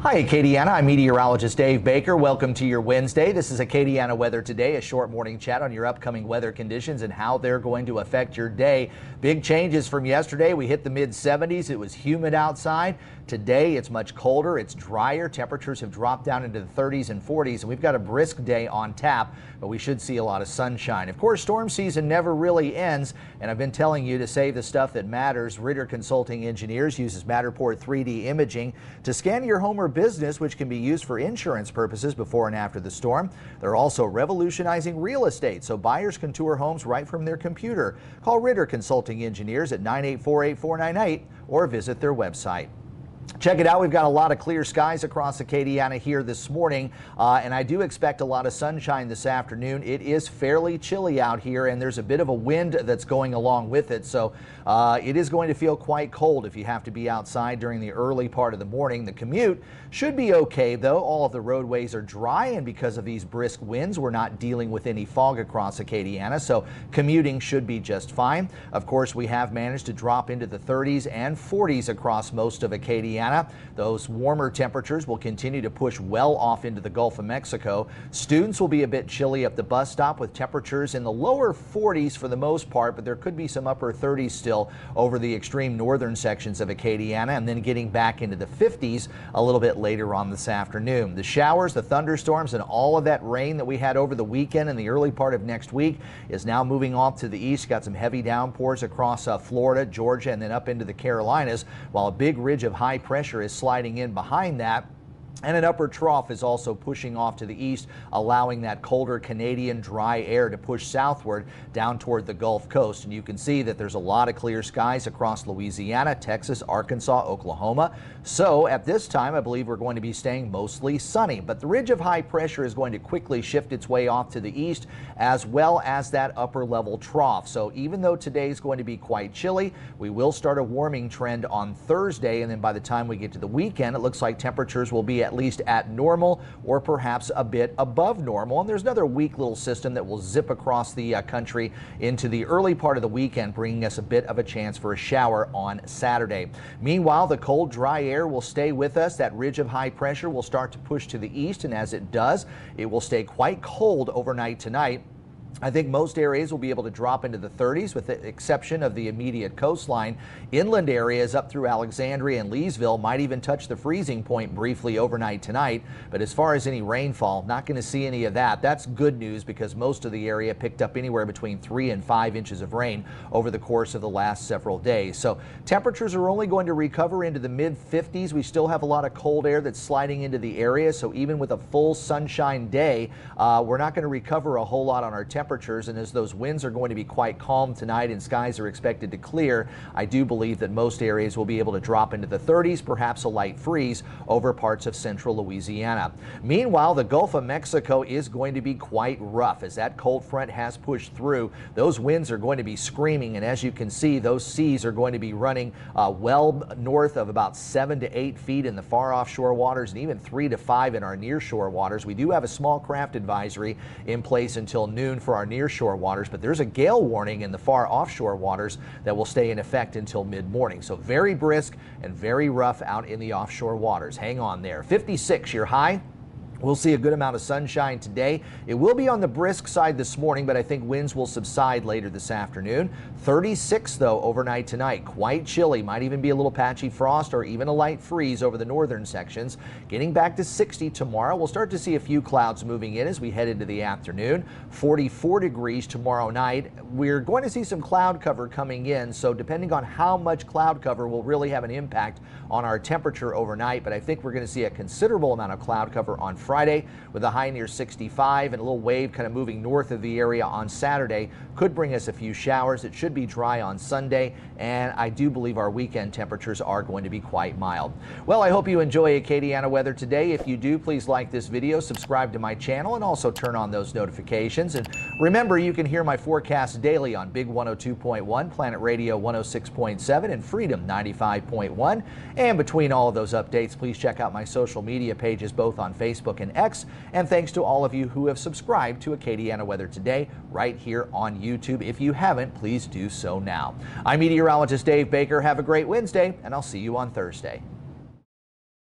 Hi, Acadiana. I'm meteorologist Dave Baker. Welcome to your Wednesday. This is Acadiana Weather Today, a short morning chat on your upcoming weather conditions and how they're going to affect your day. Big changes from yesterday. We hit the mid-70s. It was humid outside. Today, it's much colder. It's drier. Temperatures have dropped down into the 30s and 40s, and we've got a brisk day on tap, but we should see a lot of sunshine. Of course, storm season never really ends, and I've been telling you to save the stuff that matters. Ritter Consulting Engineers uses Matterport 3D imaging to scan your home or business, which can be used for insurance purposes before and after the storm. They're also revolutionizing real estate, so buyers can tour homes right from their computer. Call Ritter Consulting Engineers at 984-8498 or visit their website. Check it out. We've got a lot of clear skies across Acadiana here this morning, and I do expect a lot of sunshine this afternoon. It is fairly chilly out here, and there's a bit of a wind that's going along with it, so it is going to feel quite cold if you have to be outside during the early part of the morning. The commute should be okay, though. All of the roadways are dry, and because of these brisk winds, we're not dealing with any fog across Acadiana, so commuting should be just fine. Of course, we have managed to drop into the 30s and 40s across most of Acadiana. Those warmer temperatures will continue to push well off into the Gulf of Mexico. Students will be a bit chilly at the bus stop with temperatures in the lower 40s for the most part, but there could be some upper 30s still over the extreme northern sections of Acadiana, and then getting back into the 50s a little bit later on this afternoon. The showers, the thunderstorms, and all of that rain that we had over the weekend and the early part of next week is now moving off to the east. Got some heavy downpours across Florida, Georgia, and then up into the Carolinas, while a big ridge of high pressure is sliding in behind that. And an upper trough is also pushing off to the east, allowing that colder Canadian dry air to push southward down toward the Gulf Coast. And you can see that there's a lot of clear skies across Louisiana, Texas, Arkansas, Oklahoma. So at this time, I believe we're going to be staying mostly sunny. But the ridge of high pressure is going to quickly shift its way off to the east, as well as that upper level trough. So even though today's going to be quite chilly, we will start a warming trend on Thursday. And then by the time we get to the weekend, it looks like temperatures will be at least at normal or perhaps a bit above normal. And there's another weak little system that will zip across the country into the early part of the weekend, bringing us a bit of a chance for a shower on Saturday. Meanwhile, the cold, dry air will stay with us. That ridge of high pressure will start to push to the east, and as it does, it will stay quite cold overnight tonight. I think most areas will be able to drop into the 30s with the exception of the immediate coastline. Inland areas up through Alexandria and Leesville might even touch the freezing point briefly overnight tonight. But as far as any rainfall, not going to see any of that. That's good news because most of the area picked up anywhere between 3 and 5 inches of rain over the course of the last several days. So temperatures are only going to recover into the mid-50s. We still have a lot of cold air that's sliding into the area. So even with a full sunshine day, we're not going to recover a whole lot on our temperatures, and as those winds are going to be quite calm tonight and skies are expected to clear, I do believe that most areas will be able to drop into the 30s, perhaps a light freeze over parts of central Louisiana. Meanwhile, the Gulf of Mexico is going to be quite rough as that cold front has pushed through. Those winds are going to be screaming, and as you can see, those seas are going to be running well north of about 7 to 8 feet in the far offshore waters and even 3 to 5 in our nearshore waters. We do have a small craft advisory in place until noon for our nearshore waters, but there's a gale warning in the far offshore waters that will stay in effect until mid-morning. So very brisk and very rough out in the offshore waters. Hang on there. 56 your high. We'll see a good amount of sunshine today. It will be on the brisk side this morning, but I think winds will subside later this afternoon. 36, though, overnight tonight. Quite chilly. Might even be a little patchy frost or even a light freeze over the northern sections. Getting back to 60 tomorrow. We'll start to see a few clouds moving in as we head into the afternoon. 44 degrees tomorrow night. We're going to see some cloud cover coming in, so depending on how much cloud cover will really have an impact on our temperature overnight, but I think we're going to see a considerable amount of cloud cover on Friday with a high near 65 and a little wave kind of moving north of the area on Saturday. Could bring us a few showers. It should be dry on Sunday, and I do believe our weekend temperatures are going to be quite mild. Well, I hope you enjoy Acadiana weather today. If you do, please like this video, subscribe to my channel, and also turn on those notifications. And remember, you can hear my forecast daily on Big 102.1, Planet Radio 106.7, and Freedom 95.1. And between all of those updates, please check out my social media pages both on Facebook and X. And thanks to all of you who have subscribed to Acadiana Weather Today right here on YouTube. If you haven't, please do so now. I'm meteorologist Dave Baker. Have a great Wednesday, and I'll see you on Thursday.